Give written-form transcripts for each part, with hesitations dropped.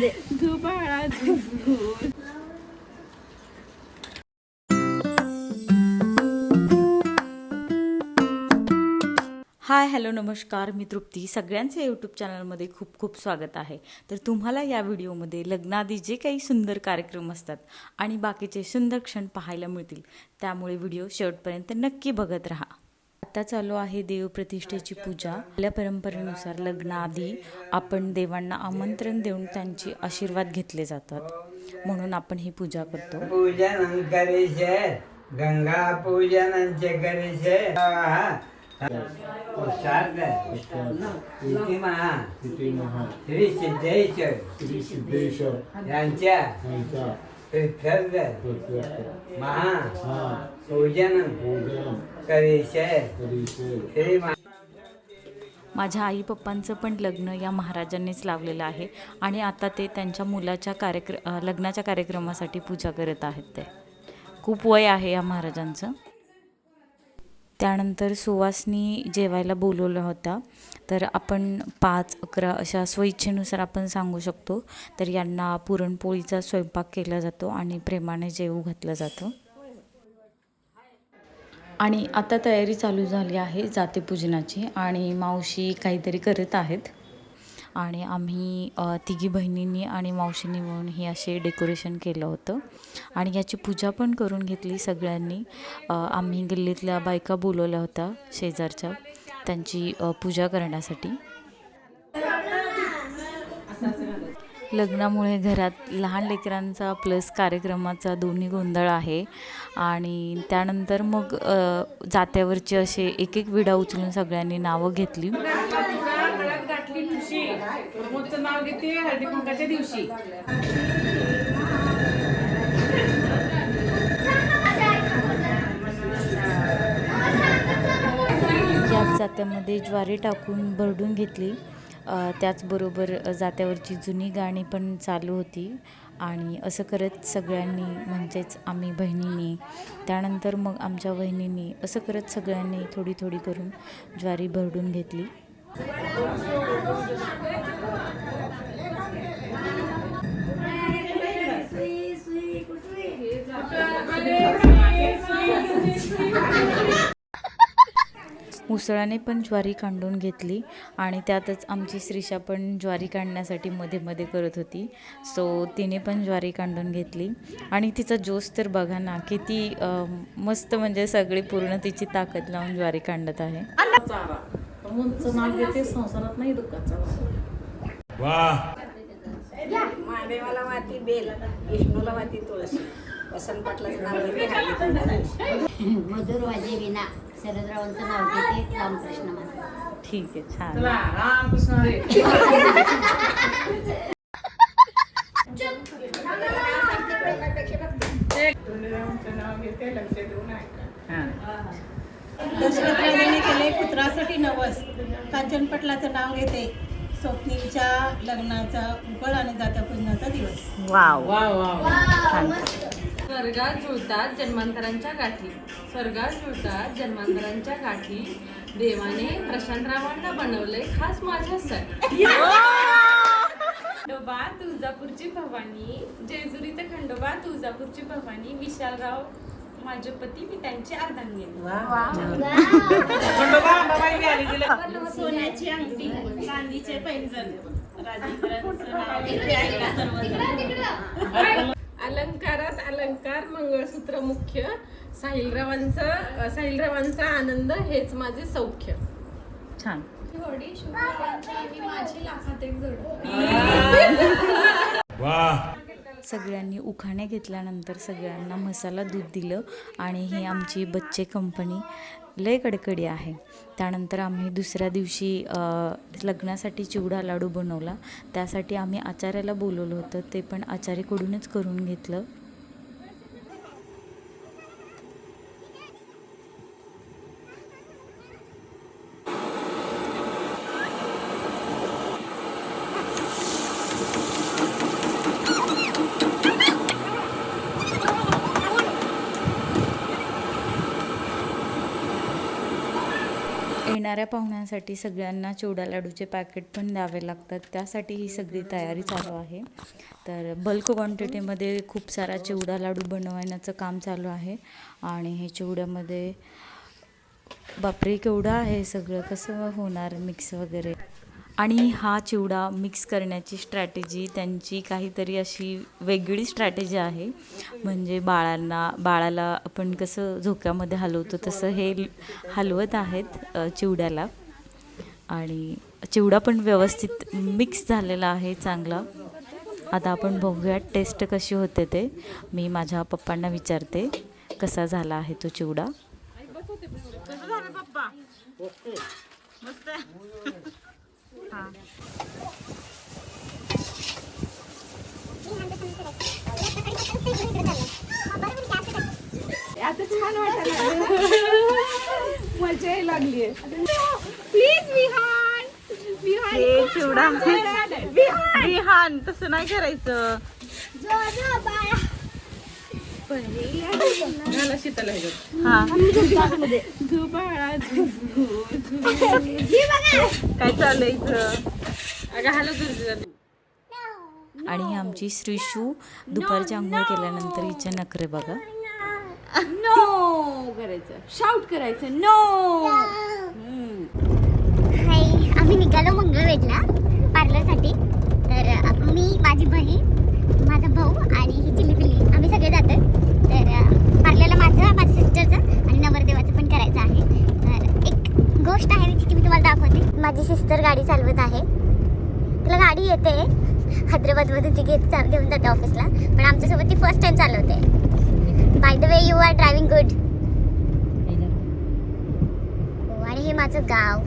दे तू बाळा झुंझुर. Hi hello नमस्कार, मी तृप्ती. सगळ्यांचे यूट्यूब चॅनलमध्ये खूप खूप स्वागत आहे. तर तुम्हाला या व्हिडिओमध्ये लग्नाआधी जे काही सुंदर कार्यक्रम असतात आणि बाकीचे सुंदर क्षण पाहायला मिळतील, त्यामुळे व्हिडिओ शेवटपर्यंत नक्की बघत राहा. आता चालू आहे देवप्रतिष्ठेची पूजा. आपल्या परंपरेनुसार लग्नाआधी आपण देवांना आमंत्रण देऊन त्यांचे आशीर्वाद घेतले जातात, म्हणून आपण ही पूजा करतो. पूजन करीशे गंगा पूजनांचे करीशे श्री सिद्धेश्वर यांच्या महा पूजन करीशे श्री. माझ्या आई पप्पांचं पण लग्न या महाराजांनीच लावलेलं आहे आणि आता ते त्यांच्या मुलाच्या लग्नाच्या कार्यक्रमासाठी पूजा करत आहेत. ते खूप वय आहे या महाराजांचं. त्यानंतर सुवासनी जेवायला बोलवला होता. तर आपण 5-11 अशा स्वइच्छेनुसार आपण सांगू शकतो. तर यांना पुरणपोळीचा स्वयंपाक केला जातो आणि प्रेमाने जेवू घातलं जातं. आणि आता तयारी चालू झाली आहे जातेपूजनाची आणि मावशी काहीतरी करत आहेत आणि आम्ही तिघी बहिणींनी आणि मावशींनी मिळून हे असे डेकोरेशन केलं होतं आणि याची पूजा पण करून घेतली सगळ्यांनी. आम्ही गल्लीतल्या बायका बोलवल्या होत्या शेजारच्या, त्यांची पूजा करण्यासाठी. लग्नामुळे घरात लहान लेकरांचा प्लस कार्यक्रमाचा दोन्ही गोंधळ आहे. आणि त्यानंतर मग जात्यावरचे असे एक एक विडा उचलून सगळ्यांनी नावं घेतली. नाव घेते हळदी कुंकाच्या दिवशी. याच जात्यामध्ये ज्वारी टाकून भरडून घेतली. त्याचबरोबर जात्यावरची जुनी गाणी पण चालू होती आणि असं करत सगळ्यांनी, म्हणजेच आम्ही बहिणींनी, त्यानंतर मग आमच्या बहिणींनी, असं करत सगळ्यांनी थोडी थोडी करून ज्वारी भरडून घेतली. मुसळाने पण ज्वारी काढून घेतली आणि त्यातच आमची श्रीषा पण ज्वारी काढण्यासाठी मध्ये मध्ये करत होती. सो तिने पण ज्वारी काढून घेतली आणि तिचा जोश तर बघा ना, किती मस्त, म्हणजे सगळी पूर्ण तिची ताकद लावून ज्वारी काढत आहे. संसारात नाही दुःखाचा. महादेवाला वाती बेल, विष्णूला वाती तुळशी, वसंत पाटलाचं नाव मधुर वाजे विना, शरदरावांचं नाव घेते रामकृष्ण माता. ठीक आहे, छान. रामकृष्ण हरे. नाव घेते, लक्ष देऊन ऐका. दशरथरावाने केले पुत्रासाठी नवस. कांचन पटलाचं नाव घेते. स्वप्नीलच्या लग्नाचा उकळ आणि जात्यापूजनाचा दिवस. वाव वा वा छान. स्वर्गात जुळतात जन्मांतरांच्या गाठी, स्वर्गात जुळतात जन्मांतरांच्या गाठी, देवाने प्रशांतरावांना बनवलंय खास माझ्यासाठी. खंडोबा तुळजापूरची भवानी, जेजुरीचं खंडोबा तुळजापूरची भवानी, विशालराव माझे पती, मी त्यांची अर्धांगिनी. सोन्याची अंगठी, चांदीचे पैंजण, अलंकारात अलंकार, मंगळसूत्र मुख्य, साहिलरावांचा आनंद हेच माझे सौख्य. छान. थोडी शुभ माझी लाखात एक जोड. सगळ्यांनी उखाणे घेतल्यानंतर सगळ्यांना मसाला दूध दिलं आणि ही आमची बच्चे कंपनी लय कडकडी आहे. त्यानंतर आम्ही दुसऱ्या दिवशी लग्नासाठी चिवडा लाडू बनवला. त्यासाठी आम्ही आचार्याला बोलवलं होतं, ते पण आचार्याकडूनच करून घेतलं. येणाऱ्या पाहुण्यांसाठी सगळ्यांना चिवडा लाडूचे पॅकेट पण द्यावे लागतात, त्यासाठी ही सगळी तयारी चालू आहे. तर बल्क क्वांटिटीमध्ये खूप सारा चिवडा लाडू बनवण्याचं काम चालू आहे. आणि हे चिवड्यामध्ये बापरे केवढं आहे सगळं, कसं होणार मिक्स वगैरे. आणि हा चिवडा मिक्स करण्याची स्ट्रॅटेजी त्यांची काहीतरी अशी वेगळी स्ट्रॅटेजी आहे. म्हणजे बाळाला आपण कसं झोक्यामध्ये हलवतो तसं हे हलवत आहेत चिवड्याला. आणि चिवडा पण व्यवस्थित मिक्स झालेला आहे चांगला. आता आपण बघूयात टेस्ट कशी होते ते. मी माझ्या पप्पांना विचारते कसा झाला आहे तो चिवडा. आता छान वाटायला मजा यायला लागली. प्लीज विहान चिवडा विहान तसं नाही करायचं. शीतल हा काय चाललंय आणि आमची श्रीशू दुपारची आंघोळ केल्यानंतर हिच्या नखरे बघा. नो करायचं, शाउट करायचं नो. हाय, आम्ही निघालो मंगळवेढला पार्लरसाठी. तर मी, माझी बहीण, माझा भाऊ आणि ही चिल्ली पिल्ली आम्ही सगळे जातो. तर पार्लरला माझ्या सिस्टरचं आणि नवरदेवाचं पण करायचं आहे. तर एक गोष्ट आहे जी की मी तुम्हाला दाखवते. माझी सिस्टर गाडी चालवत आहे, तिला गाडी येते. हैदराबादमधून ती घेऊन जाते ऑफिसला, पण आमच्यासोबत ती फर्स्ट टाइम चालवते. By the way, you are driving good. आणि हे माझं गाव.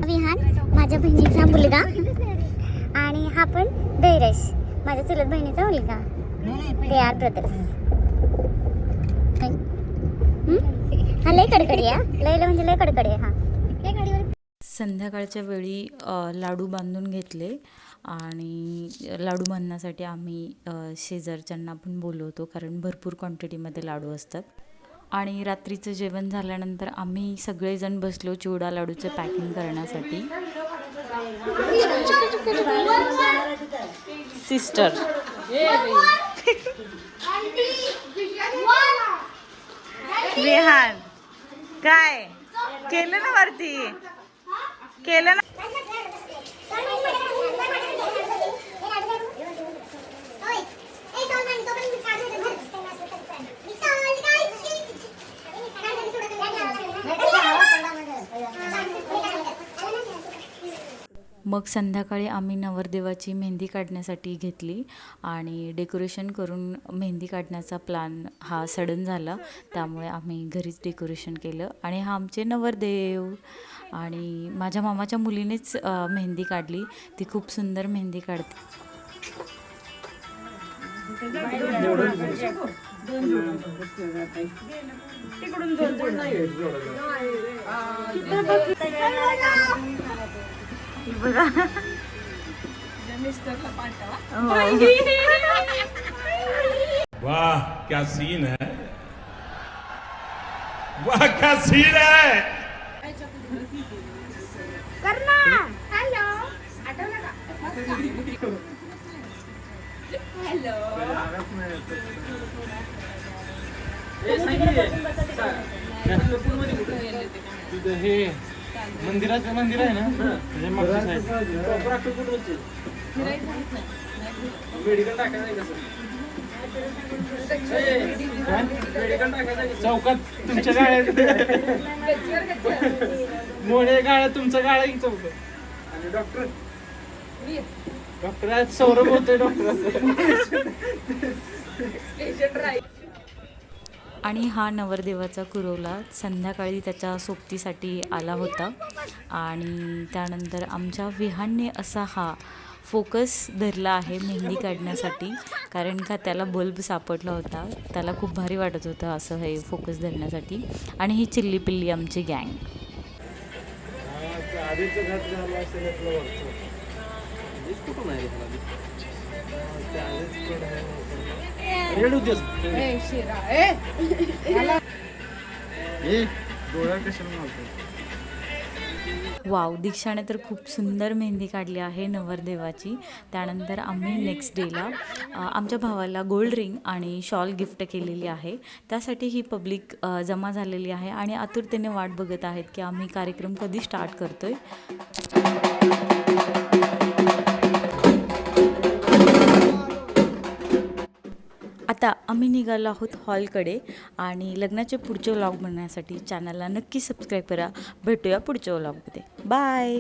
विहान माझ्या बहिणीचा मुलगा आणि हा पण धैर्यश माझ्या चुलत बहिणीचा मुलगा. They are brothers. हा लय कडकडी आहे, लय म्हणजे लय कडकडी आहे. हा संध्याकाळच्या वेळी लाडू बांधून घेतले. आणि लाडू बांधण्यासाठी आम्ही शेजारच्यांना पण बोलवतो, कारण भरपूर क्वांटिटीमध्ये लाडू असतात. आणि रात्रीचं जेवण झाल्यानंतर आम्ही सगळेजण बसलो चिवडा लाडूचं पॅकिंग करण्यासाठी. सिस्टर विहान काय केलं ना वरती, केलं ना. मग संध्याकाळी आम्ही नवरदेवाची मेहंदी काढण्यासाठी घेतली. आणि डेकोरेशन करून मेहंदी काढण्याचा प्लॅन हा सडन झाला, त्यामुळे आम्ही घरीच डेकोरेशन केलं. आणि हा आमचे नवरदेव. आणि माझ्या मामाच्या मुलीनेच मेहंदी काढली, ती खूप सुंदर मेहंदी काढते. वाह क्या सीन है, वाह क्या सीन है. करना हॅलो, आठवलं का? हॅलो हे मंदिराचं मंदिर आहे ना, मेडिकल टाकायचं चौकात तुमच्या गाड्यात मोठे गाड्या तुमचं गाड्या की चौकात. आणि डॉक्टर आहेत, सौरभ होतोय डॉक्टर. आणि हा नवरदेवाचा कुरवला संध्याकाळी त्याच्या सोबतीसाठी आला होता. आणि त्यानंतर आमच्या विहानने असा हा फोकस धरला आहे मेहंदी काढण्यासाठी, कारण का त्याला बल्ब सापडला होता. त्याला खूप भारी वाटत होतं असं हे फोकस धरण्यासाठी. आणि ही चिल्ली पिल्ली आमची गँग. आधीचं घाट झालं असेल कुठून आहे. रेड होतेस ए डोळ्यावर कशाला मारतो. वाव, दीक्षाने तर खूप सुंदर मेहंदी काढली आहे नवरदेवाची. त्यानंतर आम्ही नेक्स्ट डेला आमच्या भावाला गोल्ड रिंग आणि शॉल गिफ्ट केलेली आहे. त्यासाठी ही पब्लिक जमा झालेली आहे आणि आतुरतेने वाट बघत आहेत की आम्ही कार्यक्रम कधी स्टार्ट करतोय. आता आम्ही निघालो आहोत हॉलकडे आणि लग्नाचे पुढचे व्लॉग बनवण्यासाठी चॅनलला नक्की सबस्क्राईब करा. भेटूया पुढच्या व्लॉगमध्ये. बाय.